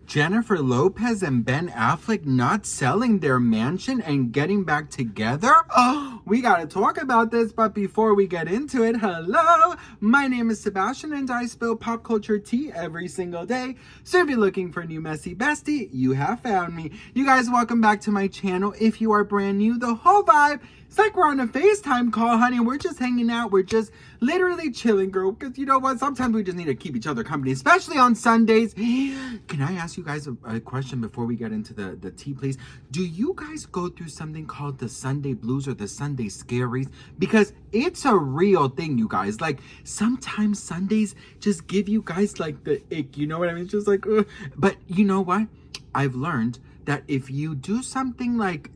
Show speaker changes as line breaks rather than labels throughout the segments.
Jennifer Lopez and Ben Affleck not selling their mansion and getting back together? Oh, we gotta talk about this, but before we get into it, hello! My name is Sebastian and I spill pop culture tea every single day. So if you're looking for a new messy bestie, you have found me. You guys, welcome back to my channel. If you are brand new, the whole vibe, it's like we're on a FaceTime call, honey. We're just hanging out. We're just literally chilling, girl. Because you know what? Sometimes we just need to keep each other company, especially on Sundays. Can I ask you guys a question before we get into the tea, please? Do you guys go through something called the Sunday blues or the Sunday scaries? Because it's a real thing, you guys. Like, sometimes Sundays just give you guys like the ick. You know what I mean? Just like, ugh. But you know what? I've learned that if you do something like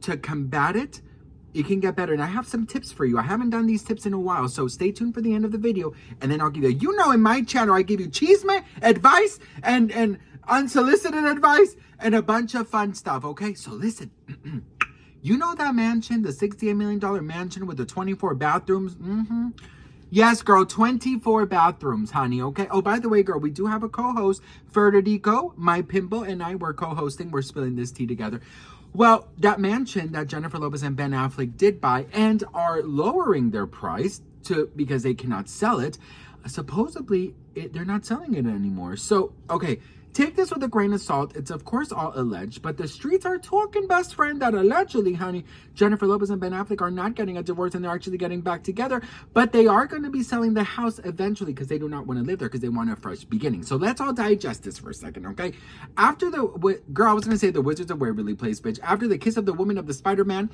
to combat it, it can get better. And I have some tips for you. I haven't done these tips in a while, so stay tuned for the end of the video, and then I'll give you, you know, in my channel, I give you chisme, advice, and unsolicited advice, and a bunch of fun stuff, okay? So listen, you know that mansion, the $68 million mansion with the 24 bathrooms? Mm-hmm. Yes, girl, 24 bathrooms, honey, okay? Oh, by the way, girl, we do have a co-host, Ferderico, my pimple, and I, we're co-hosting. We're spilling this tea together. Well, that mansion that Jennifer Lopez and Ben Affleck did buy and are lowering their price because they cannot sell it, supposedly they're not selling it anymore. So, okay, take this with a grain of salt. It's of course all alleged, but the streets are talking, best friend, that allegedly, honey, Jennifer Lopez and Ben Affleck are not getting a divorce and they're actually getting back together, but they are going to be selling the house eventually because they do not want to live there, because they want a fresh beginning. So let's all digest this for a second, okay? After girl, I was going to say the Wizards of Waverly Place, bitch. After the Kiss of the Woman of the Spider-Man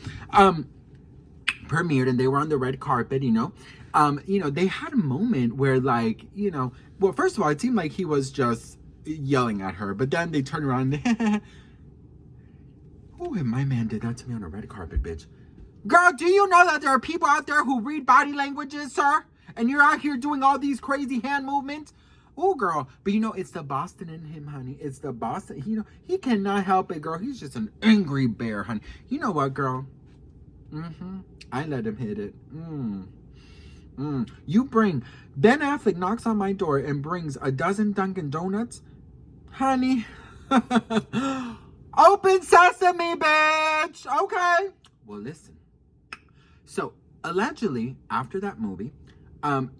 premiered and they were on the red carpet, you know, they had a moment where, like, well, first of all, it seemed like he was just yelling at her, but then they turn around and oh, and my man did that to me on a red carpet, bitch. Girl, do you know that there are people out there who read body languages, sir? And you're out here doing all these crazy hand movements? Oh, girl. But it's the Boston in him, honey. It's the Boston. He cannot help it, girl. He's just an angry bear, honey. You know what, girl? I let him hit it. You bring Ben Affleck knocks on my door and brings a dozen Dunkin' Donuts, honey. Open sesame, bitch. Okay. Well, listen. So allegedly, after that movie,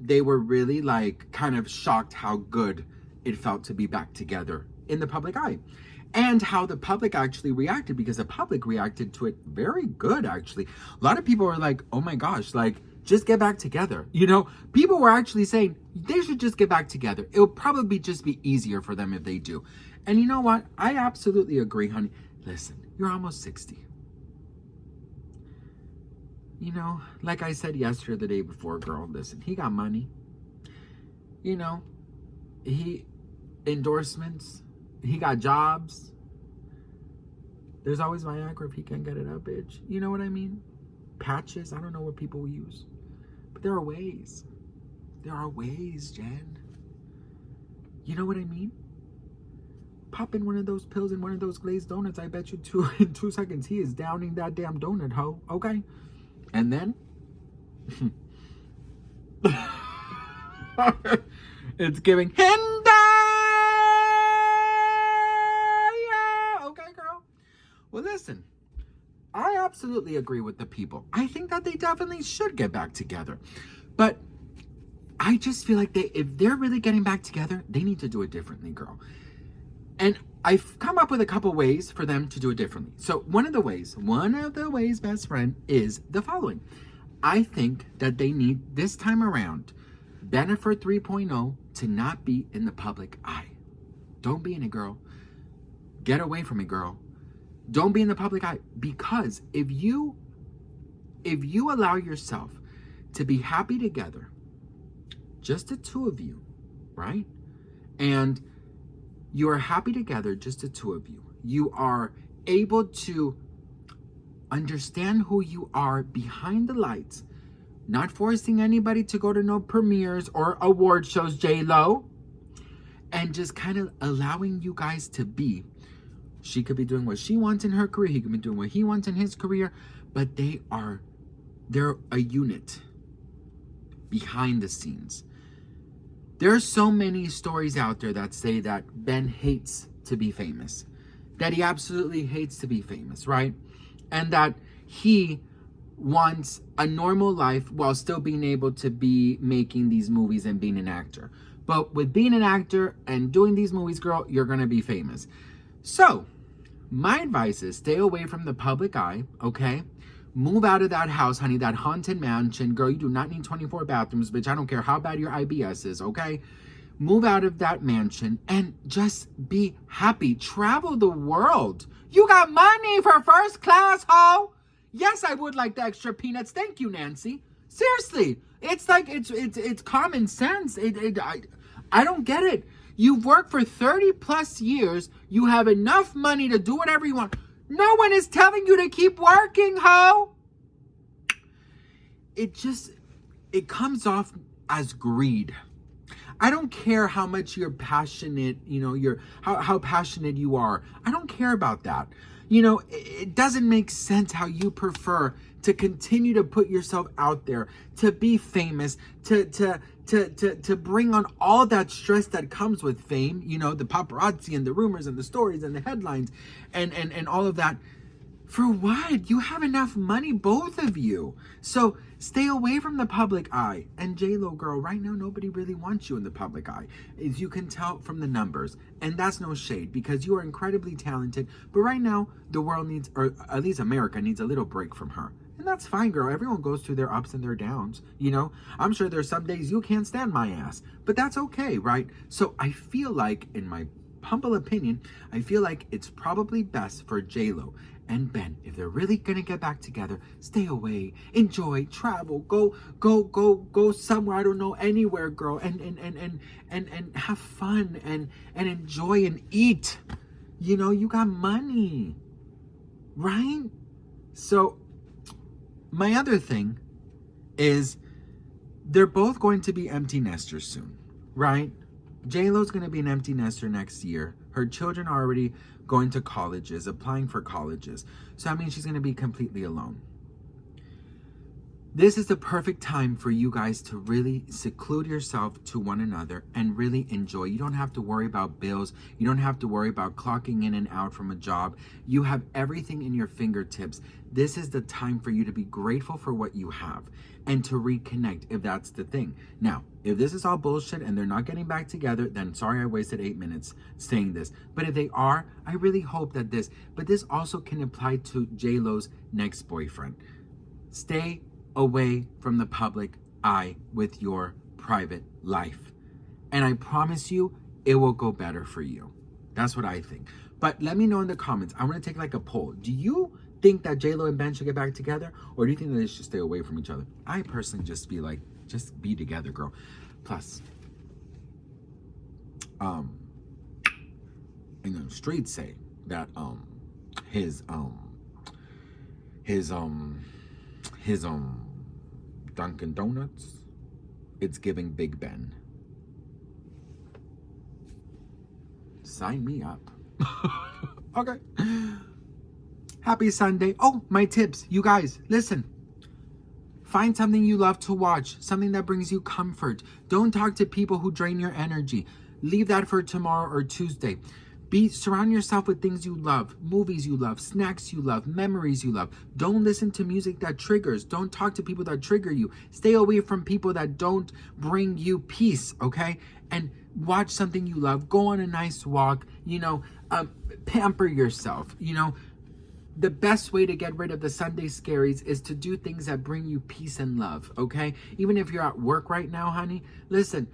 they were really like kind of shocked how good it felt to be back together in the public eye, and how the public actually reacted, because the public reacted to it very good, actually. A lot of people were like, oh my gosh, like, just get back together. People were actually saying they should just get back together. It'll probably just be easier for them if they do. And you know what? I absolutely agree, honey. Listen, you're almost 60. Like I said yesterday or the day before, girl, listen, he got money. He endorsements. He got jobs. There's always Viagra if he can't get it up, bitch. You know what I mean? Patches. I don't know what people use. But there are ways. There are ways, Jen. You know what I mean? Pop in one of those pills in one of those glazed donuts. I bet you in 2 seconds he is downing that damn donut, ho. Okay? And then it's giving Hinder. Yeah. Okay, girl. Well, listen. I absolutely agree with the people. I think that they definitely should get back together. But I just feel like if they're really getting back together, they need to do it differently, girl. And I've come up with a couple ways for them to do it differently. So one of the ways, best friend, is the following. I think that they need, this time around, Bennifer 3.0 to not be in the public eye. Don't be in it, girl. Get away from it, girl. Don't be in the public eye, because if you allow yourself to be happy together, just the two of you, right? And you are happy together, just the two of you. You are able to understand who you are behind the lights, not forcing anybody to go to no premieres or award shows, JLo, and just kind of allowing you guys to be. She could be doing what she wants in her career. He could be doing what he wants in his career. But they're a unit behind the scenes. There are so many stories out there that say that Ben hates to be famous, that he absolutely hates to be famous, right? And that he wants a normal life while still being able to be making these movies and being an actor. But with being an actor and doing these movies, girl, you're going to be famous. So, my advice is stay away from the public eye, okay? Move out of that house, honey, that haunted mansion. Girl, you do not need 24 bathrooms, bitch. I don't care how bad your IBS is, okay? Move out of that mansion and just be happy. Travel the world. You got money for first class, ho? Yes, I would like the extra peanuts. Thank you, Nancy. Seriously. It's like, it's common sense. I don't get it. You've worked for 30 plus years. You have enough money to do whatever you want. No one is telling you to keep working, ho. It comes off as greed. I don't care how much you're passionate, how passionate you are. I don't care about that. It doesn't make sense how you prefer to continue to put yourself out there, to be famous, to bring on all that stress that comes with fame, the paparazzi and the rumors and the stories and the headlines and all of that. For what? You have enough money, both of you. So stay away from the public eye. And JLo, girl, right now, nobody really wants you in the public eye, as you can tell from the numbers. And that's no shade, because you are incredibly talented. But right now, the world needs, or at least America needs, a little break from her. And that's fine, girl. Everyone goes through their ups and their downs, I'm sure there's some days you can't stand my ass. But that's okay, right? So I feel like, in my humble opinion, I feel like it's probably best for JLo and Ben, if they're really gonna get back together, stay away, enjoy, travel, go somewhere, I don't know, anywhere, girl, and have fun and enjoy and eat. You got money, right? So my other thing is they're both going to be empty nesters soon, right? JLo's going to be an empty nester next year. Her children are already going to colleges, applying for colleges. So that means she's going to be completely alone. This is the perfect time for you guys to really seclude yourself to one another and really enjoy. You don't have to worry about bills. You don't have to worry about clocking in and out from a job. You have everything in your fingertips. This is the time for you to be grateful for what you have and to reconnect, if that's the thing. Now, if this is all bullshit and they're not getting back together, then sorry I wasted 8 minutes saying this. But if they are, I really hope that but this also can apply to JLo's next boyfriend. Stay away from the public eye with your private life. And I promise you, it will go better for you. That's what I think. But let me know in the comments. I want to take like a poll. Do you think that JLo and Ben should get back together? Or do you think that they should stay away from each other? I personally just be together, girl. Plus, the streets say that his Dunkin' Donuts, it's giving Big Ben. Sign me up. Okay. Happy Sunday. Oh, my tips. You guys, listen. Find something you love to watch, something that brings you comfort. Don't talk to people who drain your energy. Leave that for tomorrow or Tuesday. Surround yourself with things you love, movies you love, snacks you love, memories you love. Don't listen to music that triggers. Don't talk to people that trigger you. Stay away from people that don't bring you peace, okay? And watch something you love. Go on a nice walk, pamper yourself, The best way to get rid of the Sunday scaries is to do things that bring you peace and love, okay? Even if you're at work right now, honey, listen,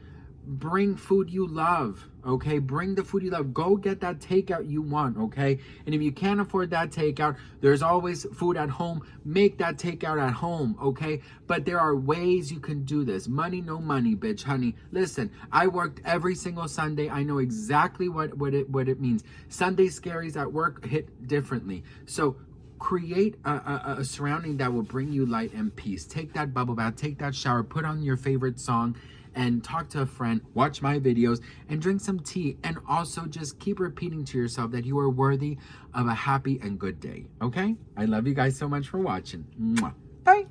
bring food you love, okay? Bring the food you love. Go get that takeout you want, okay? And if you can't afford that takeout, there's always food at home. Make that takeout at home, okay? But there are ways you can do this. Money, no money, bitch, honey. Listen, I worked every single Sunday. I know exactly what it means. Sunday scaries at work hit differently. So create a surrounding that will bring you light and peace. Take that bubble bath, take that shower, put on your favorite song, and talk to a friend, watch my videos, and drink some tea. And also just keep repeating to yourself that you are worthy of a happy and good day, okay? I love you guys so much for watching. Mwah. Bye.